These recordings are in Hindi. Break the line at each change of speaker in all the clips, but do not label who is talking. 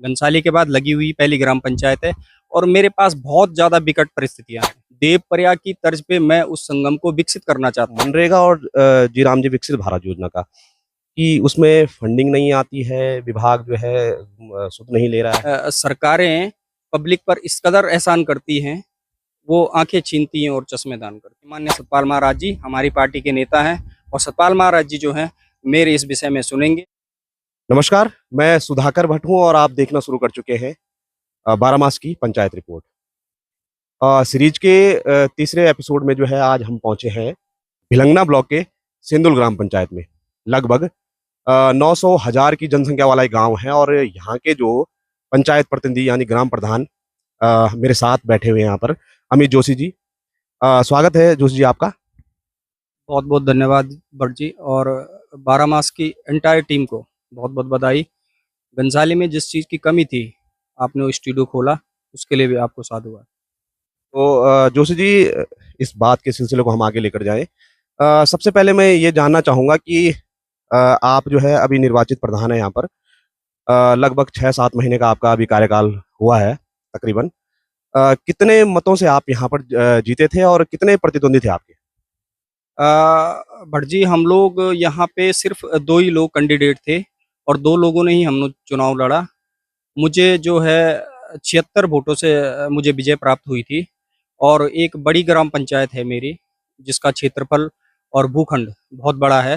घनसाली के बाद लगी हुई पहली ग्राम पंचायत है और मेरे पास बहुत ज़्यादा विकट परिस्थितियाँ हैं। देवप्रयाग की तर्ज पे मैं उस संगम को विकसित करना चाहता हूँ।
मनरेगा और जी राम जी विकसित भारत योजना का कि उसमें फंडिंग नहीं आती है, विभाग जो है सुध नहीं ले रहा है।
सरकारें पब्लिक पर इस कदर एहसान करती हैं, वो आंखें छीनती हैं और चश्मे दान करती हैं। माननीय सतपाल महाराज जी हमारी पार्टी के नेता हैं और सतपाल महाराज जी जो हैं मेरे इस विषय में सुनेंगे।
नमस्कार, मैं सुधाकर भट्ट हूँ और आप देखना शुरू कर चुके हैं 12 मास की पंचायत रिपोर्ट। सीरीज के तीसरे एपिसोड में जो है आज हम पहुंचे हैं भिलंगना ब्लॉक के सेंदुल ग्राम पंचायत में। लगभग 900,000 की जनसंख्या वाला एक गांव है और यहाँ के जो पंचायत प्रतिनिधि यानी ग्राम प्रधान मेरे साथ बैठे हुए हैं यहाँ पर अमित जोशी जी। स्वागत है जोशी जी आपका।
बहुत बहुत धन्यवाद भट्ट जी और 12 मास की एंटायर टीम को बहुत बहुत बधाई। घनसाली में जिस चीज़ की कमी थी आपने वो स्टूडियो खोला, उसके लिए भी आपको साधुवाद।
तो जोशी जी इस बात के सिलसिले को हम आगे लेकर जाएं। सबसे पहले मैं ये जानना चाहूँगा कि आप जो है अभी निर्वाचित प्रधान है यहाँ पर। लगभग 6-7 महीने का आपका अभी कार्यकाल हुआ है तकरीबन। कितने मतों से आप यहाँ पर जीते थे और कितने प्रतिद्वंदी थे आपके?
भट्ट जी हम लोग यहाँ पे सिर्फ 2 ही लोग कैंडिडेट थे और 2 लोगों ने ही हम लोग चुनाव लड़ा। मुझे जो है 76 वोटों से मुझे विजय प्राप्त हुई थी और एक बड़ी ग्राम पंचायत है मेरी, जिसका क्षेत्रफल और भूखंड बहुत बड़ा है।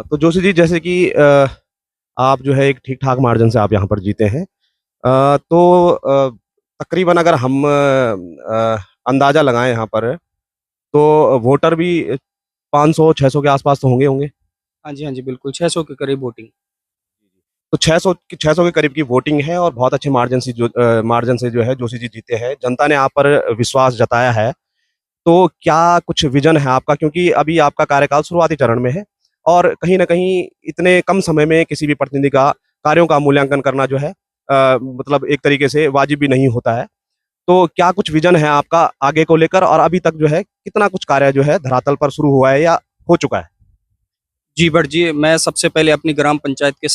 तो जोशी जी जैसे कि आप जो है एक ठीक-ठाक मार्जिन से आप यहाँ पर जीते हैं। तो तकरीबन अगर हम अंदाज़ा लगाएँ यहाँ पर तो वोटर भी 500-600 के आसपास तो होंगे।
हाँ जी, बिल्कुल 600 के करीब वोटिंग।
तो 600 के करीब की वोटिंग है और बहुत अच्छे मार्जिन से जो है जोशी जी जीते हैं। जनता ने आप पर विश्वास जताया है। तो क्या कुछ विज़न है आपका? क्योंकि अभी आपका कार्यकाल शुरुआती चरण में है और कहीं न कहीं इतने कम समय में किसी भी प्रतिनिधि का कार्यों का मूल्यांकन करना जो है मतलब एक तरीके से वाजिब भी नहीं होता है। तो क्या कुछ विज़न है आपका आगे को लेकर और अभी तक जो है कितना कुछ कार्य जो है धरातल पर शुरू हुआ है या हो चुका है?
जी भट्ट जी, मैं सबसे पहले अपनी ग्राम पंचायत के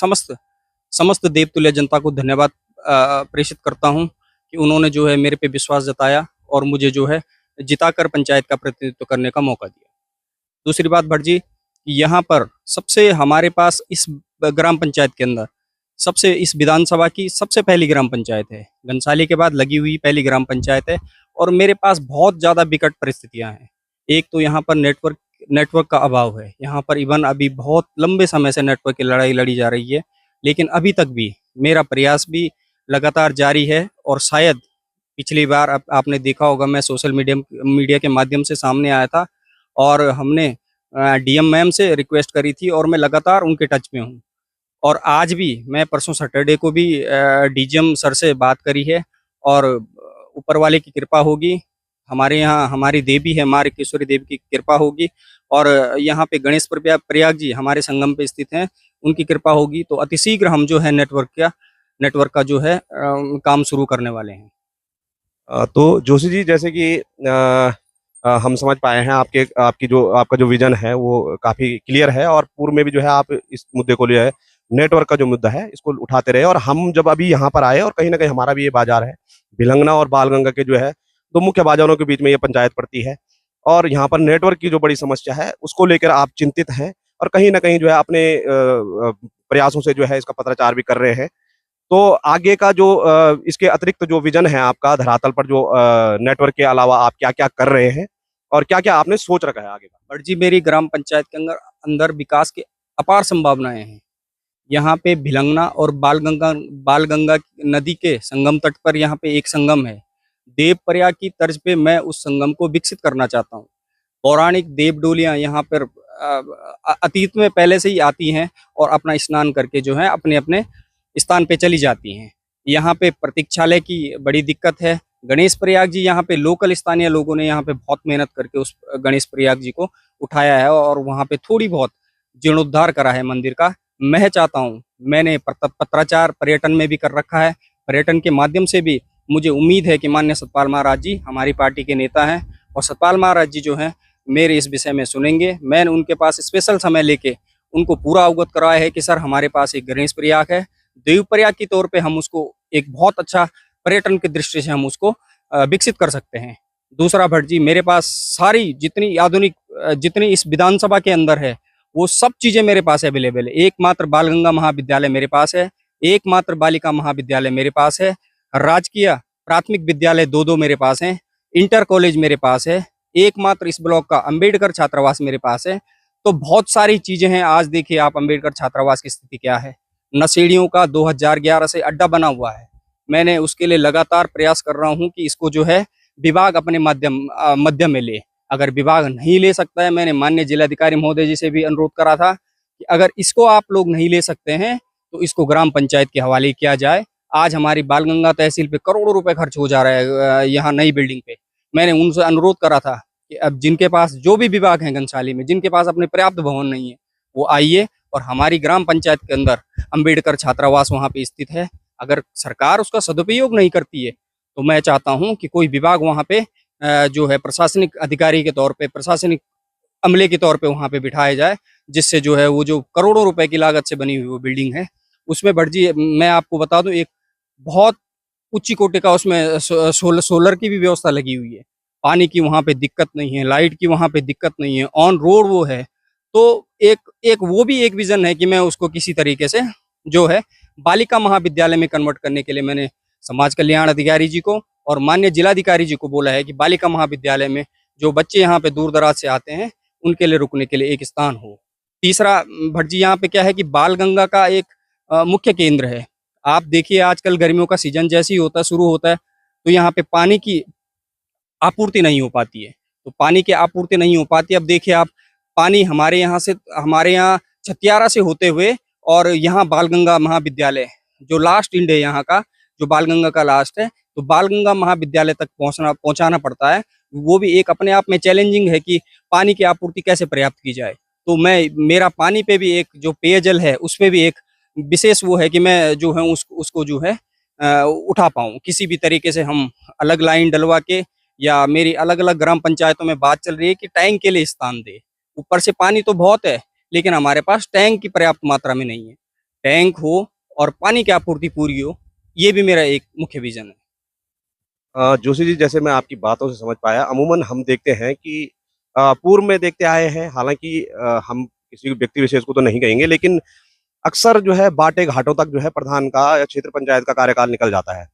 समस्त देवतुल्य जनता को धन्यवाद प्रेषित करता हूँ कि उन्होंने जो है मेरे पे विश्वास जताया और मुझे जो है जिताकर पंचायत का प्रतिनिधित्व करने का मौका दिया। दूसरी बात भट्ट जी, यहाँ पर सबसे हमारे पास इस ग्राम पंचायत के अंदर सबसे इस विधानसभा की सबसे पहली ग्राम पंचायत है। घनसाली के बाद लगी हुई पहली ग्राम पंचायत है और मेरे पास बहुत ज़्यादा विकट परिस्थितियाँ हैं। एक तो यहाँ पर नेटवर्क का अभाव है। यहाँ पर इवन अभी बहुत लंबे समय से नेटवर्क की लड़ाई लड़ी जा रही है, लेकिन अभी तक भी मेरा प्रयास भी लगातार जारी है और शायद पिछली बार आपने देखा होगा मैं सोशल मीडिया के माध्यम से सामने आया था और हमने डीएम मैम से रिक्वेस्ट करी थी और मैं लगातार उनके टच में हूँ। और आज भी मैं परसों सैटरडे को भी डीजीएम सर से बात करी है और ऊपर वाले की कृपा होगी, हमारे यहाँ हमारी देवी है माँ रिकेश्वरी देवी की कृपा होगी और यहाँ पे गणेश प्रयाग जी हमारे संगम पे स्थित हैं, उनकी कृपा होगी तो अतिशीघ्र हम जो है नेटवर्क का जो है काम शुरू करने वाले हैं।
तो जोशी जी जैसे कि हम समझ पाए हैं आपका जो विज़न है वो काफ़ी क्लियर है और पूर्व में भी जो है आप इस मुद्दे को जो है नेटवर्क का जो मुद्दा है इसको उठाते रहे और हम जब अभी यहाँ पर आए और कहीं न कहीं हमारा भी ये बाज़ार है, भिलंगना और बालगंगा के जो है 2 मुख्य बाज़ारों के बीच में ये पंचायत पड़ती है और यहाँ पर नेटवर्क की जो बड़ी समस्या है उसको लेकर आप चिंतित हैं और कहीं न कहीं जो है अपने प्रयासों से जो है इसका पत्राचार भी कर रहे हैं। तो आगे का जो इसके अतिरिक्त जो विज़न है आपका धरातल पर जो नेटवर्क के अलावा आप क्या-क्या कर रहे हैं और क्या-क्या आपने सोच रखा है आगे का?
और जी मेरी ग्राम पंचायत के अंदर विकास की अपार संभावनाएं हैं। यहाँ पे भिलंगना और बालगंगा नदी के संगम तट पर यहाँ पे एक संगम है। देवप्रयाग की तर्ज पे मैं उस संगम को विकसित करना चाहता हूँ। पौराणिक देव डोलियाँ यहाँ पर अतीत में पहले से ही आती हैं और अपना स्नान करके जो है अपने-अपने स्थान पे चली जाती हैं। यहाँ पे प्रतीक्षालय की बड़ी दिक्कत है। गणेश प्रयाग जी यहाँ पे लोकल स्थानीय लोगों ने यहाँ पे बहुत मेहनत करके उस गणेश प्रयाग जी को उठाया है और वहाँ पे थोड़ी बहुत जीर्णोद्धार करा है मंदिर का। मैं चाहता हूँ, मैंने पत्राचार पर्यटन में भी कर रखा है। पर्यटन के माध्यम से भी मुझे उम्मीद है कि माननीय सतपाल महाराज जी हमारी पार्टी के नेता हैं और सतपाल महाराज जी जो हैं मेरे इस विषय में सुनेंगे। मैंने उनके पास स्पेशल समय लेके उनको पूरा अवगत कराया है कि सर हमारे पास एक गणेश प्रयाग है देवप्रयाग के तौर पे हम उसको एक बहुत अच्छा पर्यटन की दृष्टि से हम उसको विकसित कर सकते हैं। दूसरा भट्ट जी, मेरे पास सारी जितनी आधुनिक जितनी इस विधानसभा के अंदर है, वो सब चीज़ें मेरे पास अवेलेबल है। एकमात्र बाल गंगा महाविद्यालय मेरे पास है, एकमात्र बालिका महाविद्यालय मेरे पास है, राजकीय प्राथमिक विद्यालय 2-2 मेरे पास हैं, इंटर कॉलेज मेरे पास है, एकमात्र इस ब्लॉक का अंबेडकर छात्रावास मेरे पास है। तो बहुत सारी चीज़ें हैं। आज देखिए आप अंबेडकर छात्रावास की स्थिति क्या है। नशेड़ियों का 2011 से अड्डा बना हुआ है। मैंने उसके लिए लगातार प्रयास कर रहा हूँ कि इसको जो है विभाग अपने मध्य में ले। अगर विभाग नहीं ले सकता है, मैंने माननीय जिलाधिकारी महोदय जी से भी अनुरोध करा था कि अगर इसको आप लोग नहीं ले सकते हैं तो इसको ग्राम पंचायत के हवाले किया जाए। आज हमारी बालगंगा तहसील पे करोड़ों रुपए खर्च हो जा रहा है यहाँ नई बिल्डिंग पे। मैंने उनसे अनुरोध करा था कि अब जिनके पास जो भी विभाग हैं घनसाली में, जिनके पास अपने पर्याप्त भवन नहीं है, वो आइए और हमारी ग्राम पंचायत के अंदर अंबेडकर छात्रावास वहाँ पे स्थित है। अगर सरकार उसका सदुपयोग नहीं करती है तो मैं चाहता हूँ कि कोई विभाग वहाँ पे जो है प्रशासनिक अधिकारी के तौर पे, प्रशासनिक अमले के तौर पे वहाँ पे बिठाया जाए, जिससे जो है वो जो करोड़ों रुपए की लागत से बनी हुई वो बिल्डिंग है, उसमें भट्ट जी मैं आपको बता दूं एक बहुत उच्ची कोटि का उसमें सोलर की भी व्यवस्था लगी हुई है। पानी की वहाँ पे दिक्कत नहीं है, लाइट की वहाँ पे दिक्कत नहीं है, ऑन रोड वो है। तो एक एक वो भी एक विजन है कि मैं उसको किसी तरीके से जो है बालिका महाविद्यालय में कन्वर्ट करने के लिए मैंने समाज कल्याण अधिकारी जी को और माननीय जिलाधिकारी जी को बोला है कि बालिका महाविद्यालय में जो बच्चे यहाँ पे दूर दराज से आते हैं उनके लिए रुकने के लिए एक स्थान हो। तीसरा भट्ट जी, यहाँ पे क्या है कि बाल गंगा का एक मुख्य केंद्र है। आप देखिए आजकल गर्मियों का सीजन जैसे ही होता है, शुरू होता है, तो यहाँ पे पानी की आपूर्ति नहीं हो पाती है। तो पानी की आपूर्ति नहीं हो पाती। अब देखिए आप, पानी हमारे यहाँ छतियारा से होते हुए और यहाँ बालगंगा महाविद्यालय जो लास्ट एंड है यहाँ का, जो बालगंगा का लास्ट है, तो बालगंगा महाविद्यालय तक पहुँचाना पड़ता है। वो भी एक अपने आप में चैलेंजिंग है कि पानी की आपूर्ति कैसे पर्याप्त की जाए। तो मेरा पानी पे भी एक जो पेयजल है उस पे भी एक विशेष वो है कि मैं जो है उसको जो है उठा पाऊँ किसी भी तरीके से। हम अलग लाइन डलवा के या मेरी अलग अलग ग्राम पंचायतों में बात चल रही है कि टैंक के लिए स्थान दे। ऊपर से पानी तो बहुत है लेकिन हमारे पास टैंक की पर्याप्त मात्रा में नहीं है। टैंक हो और पानी की आपूर्ति पूरी हो, ये भी मेरा एक मुख्य विजन है।
जोशी जी, जैसे मैं आपकी बातों से समझ पाया, अमूमन हम देखते हैं कि पूर्व में देखते आए हैं, हालांकि हम किसी व्यक्ति विशेष को तो नहीं कहेंगे, लेकिन अक्सर जो है बाटे घाटों तक जो है प्रधान का या क्षेत्र पंचायत का कार्यकाल निकल जाता है।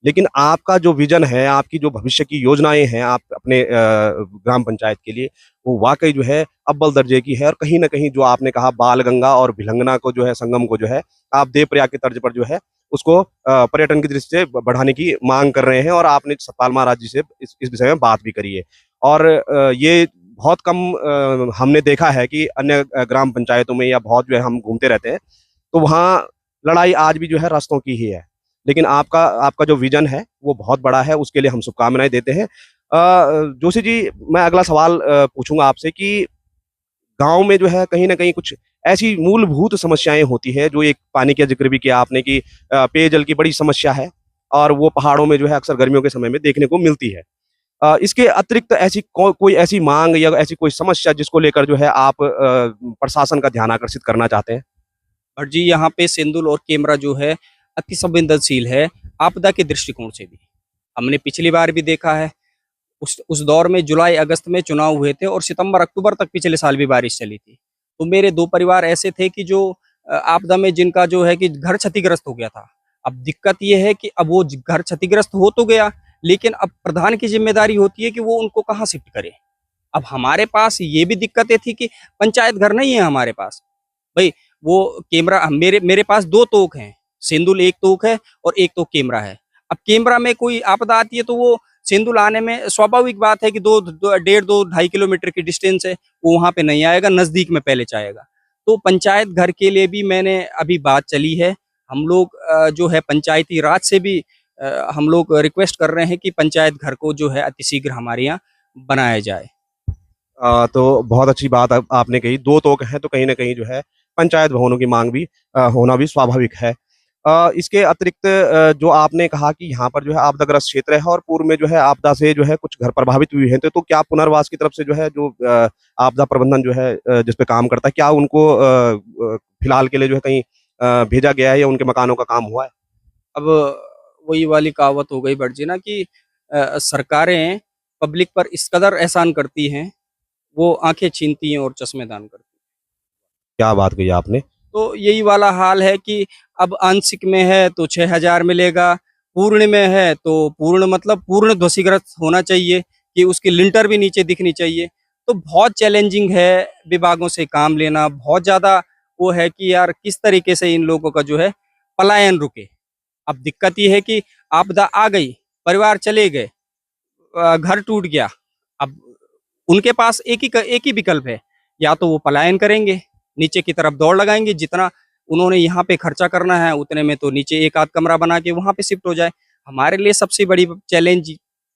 लेकिन आपका जो विजन है, आपकी जो भविष्य की योजनाएं हैं आप अपने ग्राम पंचायत के लिए, वो वाकई जो है अव्वल दर्जे की है। और कहीं ना कहीं जो आपने कहा बाल गंगा और भिलंगना को जो है, संगम को जो है आप देवप्रयाग के तर्ज पर जो है उसको पर्यटन की दृष्टि से बढ़ाने की मांग कर रहे हैं। और आपने सतपाल महाराज जी से इस विषय में बात भी करी है। और ये बहुत कम हमने देखा है कि अन्य ग्राम पंचायतों में या बहुत जो है हम घूमते रहते हैं तो वहाँ लड़ाई आज भी जो है रास्तों की ही है। लेकिन आपका जो विजन है वो बहुत बड़ा है, उसके लिए हम शुभकामनाएं देते हैं। जोशी जी, मैं अगला सवाल पूछूंगा आपसे कि गांव में जो है कहीं ना कहीं कुछ ऐसी मूलभूत समस्याएं होती है, जो एक पानी का जिक्र भी किया आपने कि पेयजल की बड़ी समस्या है और वो पहाड़ों में जो है अक्सर गर्मियों के समय में देखने को मिलती है। इसके अतिरिक्त ऐसी कोई ऐसी मांग या ऐसी कोई समस्या जिसको लेकर जो है आप प्रशासन का ध्यान आकर्षित करना चाहते हैं?
और जी, यहाँ पे सेंदुल और केमरा जो है अति संवेदनशील है आपदा के दृष्टिकोण से भी। हमने पिछली बार भी देखा है, उस दौर में जुलाई अगस्त में चुनाव हुए थे और सितंबर अक्टूबर तक पिछले साल भी बारिश चली थी। तो मेरे 2 परिवार ऐसे थे कि जो आपदा में जिनका जो है कि घर क्षतिग्रस्त हो गया था। अब दिक्कत ये है कि अब वो घर क्षतिग्रस्त हो तो गया, लेकिन अब प्रधान की जिम्मेदारी होती है कि वो उनको कहाँ शिफ्ट करे। अब हमारे पास ये भी दिक्कतें थी कि पंचायत घर नहीं है हमारे पास। भाई वो कैमरा मेरे पास 2 तोक हैं, सेंदुल एक तोक है और एक तोक कैमरा है। अब कैमरा में कोई आपदा आती है तो वो सेंदुल आने में स्वाभाविक बात है कि 2.5 किलोमीटर की डिस्टेंस है, वो वहाँ पे नहीं आएगा, नज़दीक में पहले जाएगा। तो पंचायत घर के लिए भी मैंने अभी बात चली है। हम लोग जो है पंचायती राज से भी हम लोग रिक्वेस्ट कर रहे हैं कि पंचायत घर को जो है अतिशीघ्र हमारे यहाँ बनाया जाए।
तो बहुत अच्छी बात आपने कही, 2 तोक हैं तो कहीं ना कहीं जो है पंचायत भवनों की मांग भी होना भी स्वाभाविक है। इसके अतिरिक्त जो आपने कहा कि यहाँ पर जो है आपदाग्रस्त क्षेत्र है और पूर्व में जो है आपदा से जो है कुछ घर प्रभावित हुए हैं, तो क्या पुनर्वास की तरफ से जो है जो आपदा प्रबंधन जो है जिस पे काम करता है, क्या उनको फिलहाल के लिए जो है कहीं भेजा गया है या उनके मकानों का काम हुआ है?
अब वही वाली कहावत हो गई भटजी ना कि सरकारें पब्लिक पर इस कदर एहसान करती हैं, वो आँखें छीनती हैं और चश्मे दान करती हैं।
क्या बात कही आपने।
तो यही वाला हाल है कि अब आंशिक में है तो 6,000 मिलेगा, पूर्ण में है तो पूर्ण मतलब पूर्ण ध्वसीग्रस्त होना चाहिए कि उसकी लिंटर भी नीचे दिखनी चाहिए। तो बहुत चैलेंजिंग है विभागों से काम लेना, बहुत ज़्यादा वो है कि यार किस तरीके से इन लोगों का जो है पलायन रुके। अब दिक्कत ये है कि आपदा आ गई, परिवार चले गए, घर टूट गया। अब उनके पास एक ही विकल्प है, या तो वो पलायन करेंगे, नीचे की तरफ दौड़ लगाएँगे, जितना उन्होंने यहाँ पे खर्चा करना है उतने में तो नीचे एक आध कमरा बना के वहाँ पे शिफ्ट हो जाए। हमारे लिए सबसे बड़ी चैलेंज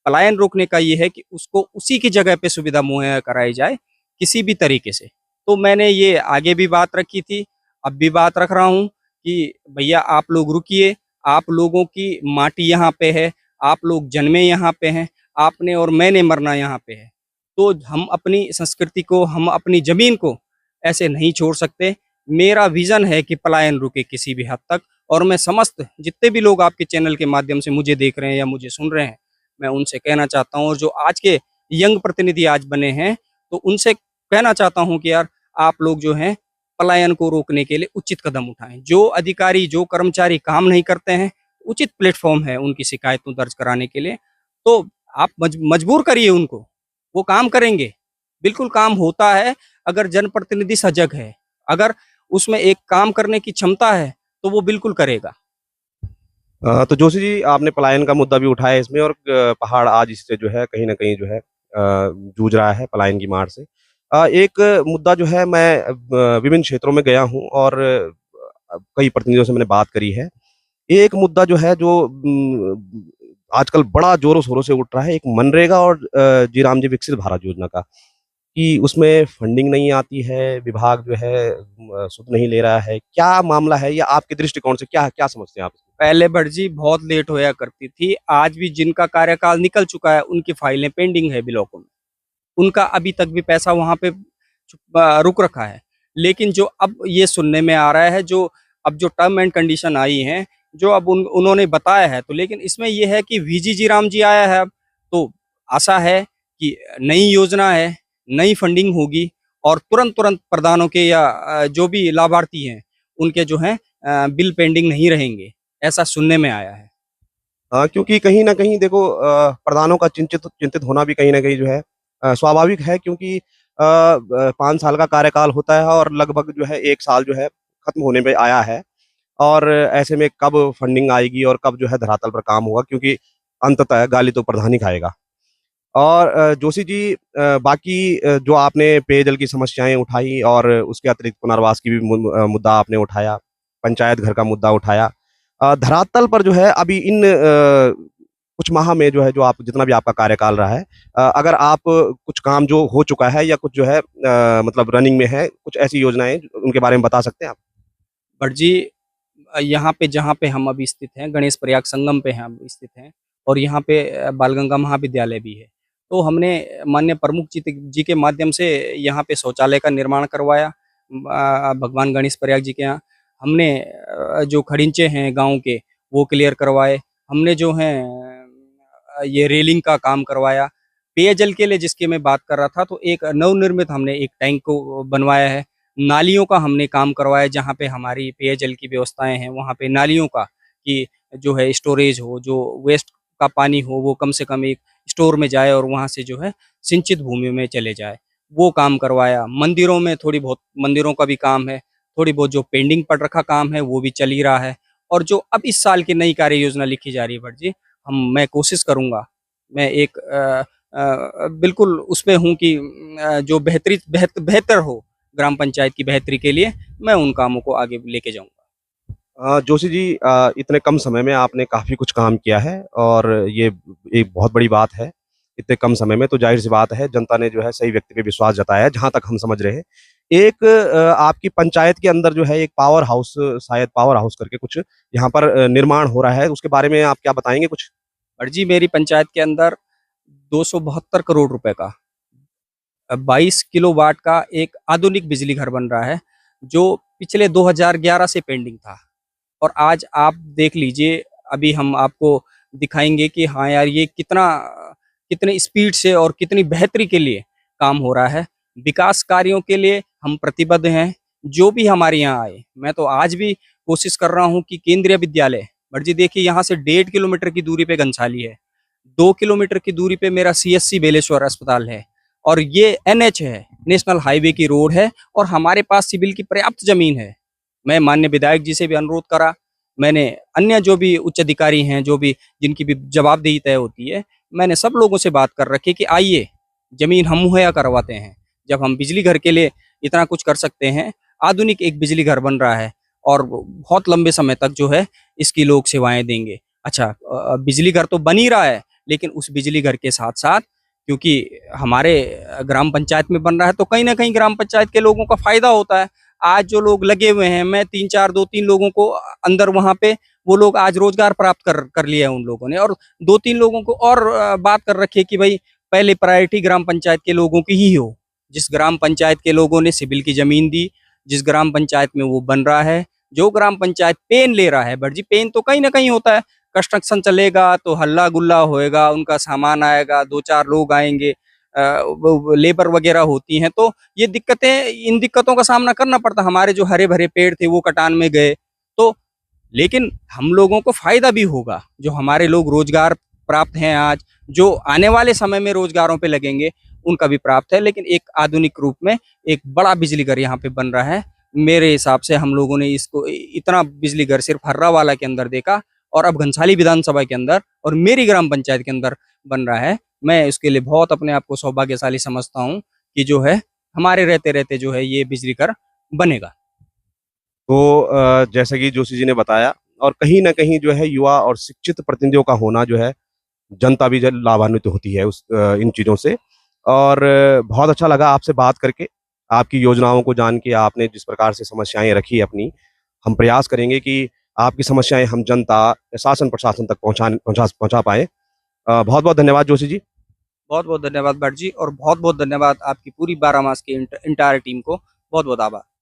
पलायन रोकने का ये है कि उसको उसी की जगह पे सुविधा मुहैया कराई जाए, किसी भी तरीके से। तो मैंने ये आगे भी बात रखी थी, अब भी बात रख रहा हूँ कि भैया आप लोग रुकिए, आप लोगों की माटी यहाँ पे है, आप लोग जन्मे यहाँ पे हैं, आपने और मैंने मरना यहाँ पे है। तो हम अपनी संस्कृति को, हम अपनी ज़मीन को ऐसे नहीं छोड़ सकते। मेरा विज़न है कि पलायन रुके किसी भी हद तक, और मैं समस्त जितने भी लोग आपके चैनल के माध्यम से मुझे देख रहे हैं या मुझे सुन रहे हैं, मैं उनसे कहना चाहता हूँ, और जो आज के यंग प्रतिनिधि आज बने हैं, तो उनसे कहना चाहता हूँ कि यार आप लोग जो हैं पलायन को रोकने के लिए उचित कदम उठाएँ। जो अधिकारी, जो कर्मचारी काम नहीं करते हैं, उचित प्लेटफ़ॉर्म है उनकी शिकायतों दर्ज कराने के लिए। तो आप मजबूर करिए उनको, वो काम करेंगे। बिल्कुल काम होता है अगर जनप्रतिनिधि सजग है, अगर उसमें एक काम करने की क्षमता है, तो वो बिल्कुल करेगा।
तो जोशी जी आपने पलायन का मुद्दा भी उठाया इसमें और पहाड़ आज इससे जो है कहीं न कहीं जो है जूझ रहा है पलायन की मार से। एक मुद्दा जो है मैं विभिन्न क्षेत्रों में गया हूँ और कई प्रतिनिधियों से मैंने बात करी है। एक मुद्दा जो है जो आजकल बड़ा ज़ोरों-शोरों से उठ रहा है, एक मनरेगा और जी राम जी विकसित भारत योजना का, कि उसमें फंडिंग नहीं आती है, विभाग जो है सुध नहीं ले रहा है। क्या मामला है या आपके दृष्टिकोण से क्या क्या समझते हैं आप?
पहले भटजी बहुत लेट होया करती थी, आज भी जिनका कार्यकाल निकल चुका है, उनकी फाइलें पेंडिंग है ब्लॉकों में। उनका अभी तक भी पैसा वहाँ पे रुक रखा है। लेकिन जो अब ये सुनने में आ रहा है, जो अब जो टर्म एंड कंडीशन आई हैं, जो अब उन्होंने बताया है, तो लेकिन इसमें ये है कि वीजी जी राम जी आया है अब, तो आशा है कि नई योजना है, नई फंडिंग होगी और तुरंत-तुरंत प्रधानों के या जो भी लाभार्थी हैं, उनके जो हैं बिल पेंडिंग नहीं रहेंगे, ऐसा सुनने में आया है।
हाँ, क्योंकि कहीं न कहीं देखो प्रधानों का चिंतित चिंतित होना भी कहीं न कहीं जो है स्वाभाविक है क्योंकि 5 साल का कार्यकाल होता है और लगभग जो है 1 साल जो है खत्म होने पे आया है और ऐसे में कब फंडिंग आएगी और कब जो है धरातल पर काम होगा क्योंकि अंततः गाली तो प्रधान ही खाएगा। और जोशी जी बाकी जो आपने पेयजल की समस्याएँ उठाई और उसके अतिरिक्त पुनर्वास की भी मुद्दा आपने उठाया, पंचायत घर का मुद्दा उठाया। धरातल पर जो है अभी इन कुछ माह में जो है जो आप जितना भी आपका कार्यकाल रहा है अगर आप कुछ काम जो हो चुका है या कुछ जो है मतलब रनिंग में है, कुछ ऐसी योजनाएँ उनके बारे में बता सकते हैं आप?
बट जी यहाँ पे जहाँ पे हम अभी स्थित हैं, गणेश प्रयाग संगम पे हम स्थित हैं और यहाँ पे बालगंगा महाविद्यालय भी है। तो हमने माननीय प्रमुख जी के माध्यम से यहाँ पे शौचालय का निर्माण करवाया भगवान गणेश प्रयाग जी के यहाँ। हमने जो खड़ींचे हैं गाँव के, वो क्लियर करवाए। हमने जो हैं ये रेलिंग का काम करवाया। पेयजल के लिए जिसकी मैं बात कर रहा था, तो एक नवनिर्मित हमने एक टैंक को बनवाया है। नालियों का हमने काम करवाया, जहाँ पे हमारी पेयजल की व्यवस्थाएँ हैं, वहाँ पे नालियों का कि जो है स्टोरेज हो, जो वेस्ट का पानी हो, वो कम से कम एक स्टोर में जाए और वहाँ से जो है सिंचित भूमि में चले जाए, वो काम करवाया। मंदिरों में थोड़ी बहुत मंदिरों का भी काम है, थोड़ी बहुत जो पेंडिंग पड़ रखा काम है, वो भी चल ही रहा है। और जो अब इस साल की नई कार्य योजना लिखी जा रही है भट्ट जी, मैं कोशिश करूँगा, मैं एक बिल्कुल उसमें हूँ कि जो बेहतर हो ग्राम पंचायत की बेहतरी के लिए, मैं उन कामों को आगे लेके जाऊँगा।
जोशी जी इतने कम समय में आपने काफ़ी कुछ काम किया है और ये एक बहुत बड़ी बात है। इतने कम समय में तो ज़ाहिर-सी बात है जनता ने जो है सही व्यक्ति पे विश्वास जताया है, जहाँ तक हम समझ रहे हैं। एक आपकी पंचायत के अंदर जो है एक पावर हाउस शायद पावर हाउस करके कुछ यहाँ पर निर्माण हो रहा है, उसके बारे में आप क्या बताएँगे कुछ?
और जी मेरी पंचायत के अंदर 272 करोड़ रुपए का 22 किलोवाट का एक आधुनिक बिजली घर बन रहा है। जो पिछले 2011 से पेंडिंग था। और आज आप देख लीजिए, अभी हम आपको दिखाएंगे कि हाँ यार, ये कितने स्पीड से और कितनी बेहतरी के लिए काम हो रहा है। विकास कार्यों के लिए हम प्रतिबद्ध हैं, जो भी हमारे यहाँ आए। मैं तो आज भी कोशिश कर रहा हूँ कि केंद्रीय विद्यालय भटजी, देखिए यहाँ से 1.5 किलोमीटर की दूरी पे घंसाली है, 2 किलोमीटर की दूरी पे मेरा CSC बेलेश्वर अस्पताल है, और ये NH है, नेशनल हाईवे की रोड है, और हमारे पास सिविल की पर्याप्त जमीन है। मैं माननीय विधायक जी से भी अनुरोध करा, मैंने अन्य जो भी उच्च अधिकारी हैं, जो भी जिनकी भी जवाबदेही तय होती है, मैंने सब लोगों से बात कर रखी कि आइए जमीन हम मुहैया करवाते हैं। जब हम बिजली घर के लिए इतना कुछ कर सकते हैं, आधुनिक एक बिजली घर बन रहा है और बहुत लंबे समय तक जो है इसकी लोग सेवाएं देंगे। अच्छा, बिजली घर तो बन ही रहा है, लेकिन उस बिजली घर के साथ साथ, क्योंकि हमारे ग्राम पंचायत में बन रहा है, तो कहीं ना कहीं ग्राम पंचायत के लोगों का फायदा होता है। आज जो लोग लगे हुए हैं, मैं 2-3 लोगों को अंदर वहां पे, वो लोग आज रोजगार प्राप्त कर लिया है उन लोगों ने, और 2-3 लोगों को और बात कर रखी है कि भाई पहले प्रायोरिटी ग्राम पंचायत के लोगों की ही हो। जिस ग्राम पंचायत के लोगों ने सिविल की जमीन दी, जिस ग्राम पंचायत में वो बन रहा है, जो ग्राम पंचायत पेन ले रहा है, बट जी पेन तो कहीं ना कहीं होता है। कंस्ट्रक्शन चलेगा तो हल्ला गुल्ला होएगा, उनका सामान आएगा, 2-4 लोग आएंगे, लेबर वगैरह होती हैं, तो ये दिक्कतें, इन दिक्कतों का सामना करना पड़ता। हमारे जो हरे भरे पेड़ थे वो कटान में गए, तो लेकिन हम लोगों को फायदा भी होगा। जो हमारे लोग रोजगार प्राप्त हैं आज, जो आने वाले समय में रोजगारों पे लगेंगे, उनका भी प्राप्त है। लेकिन एक आधुनिक रूप में एक बड़ा बिजली घर यहाँ पे बन रहा है। मेरे हिसाब से हम लोगों ने इसको, इतना बिजली घर सिर्फ हर्रावाला के अंदर देखा, और अब घंसाली विधानसभा के अंदर और मेरी ग्राम पंचायत के अंदर बन रहा है। मैं इसके लिए बहुत अपने आप को सौभाग्यशाली समझता हूँ कि जो है हमारे रहते रहते जो है ये बिजली घर बनेगा।
तो जैसा कि जोशी जी ने बताया, और कहीं ना कहीं जो है युवा और शिक्षित प्रतिनिधियों का होना जो है, जनता भी लाभान्वित होती है इन चीज़ों से। और बहुत अच्छा लगा आपसे बात करके, आपकी योजनाओं को जान के, आपने जिस प्रकार से समस्याएं रखी अपनी। हम प्रयास करेंगे कि आपकी समस्याएं हम जनता, शासन प्रशासन तक पहुंचा पाए। बहुत बहुत धन्यवाद जोशी जी।
बहुत बहुत धन्यवाद भट्ट जी, और बहुत बहुत धन्यवाद आपकी पूरी बारामास की इंटायर टीम को। बहुत बहुत आभार।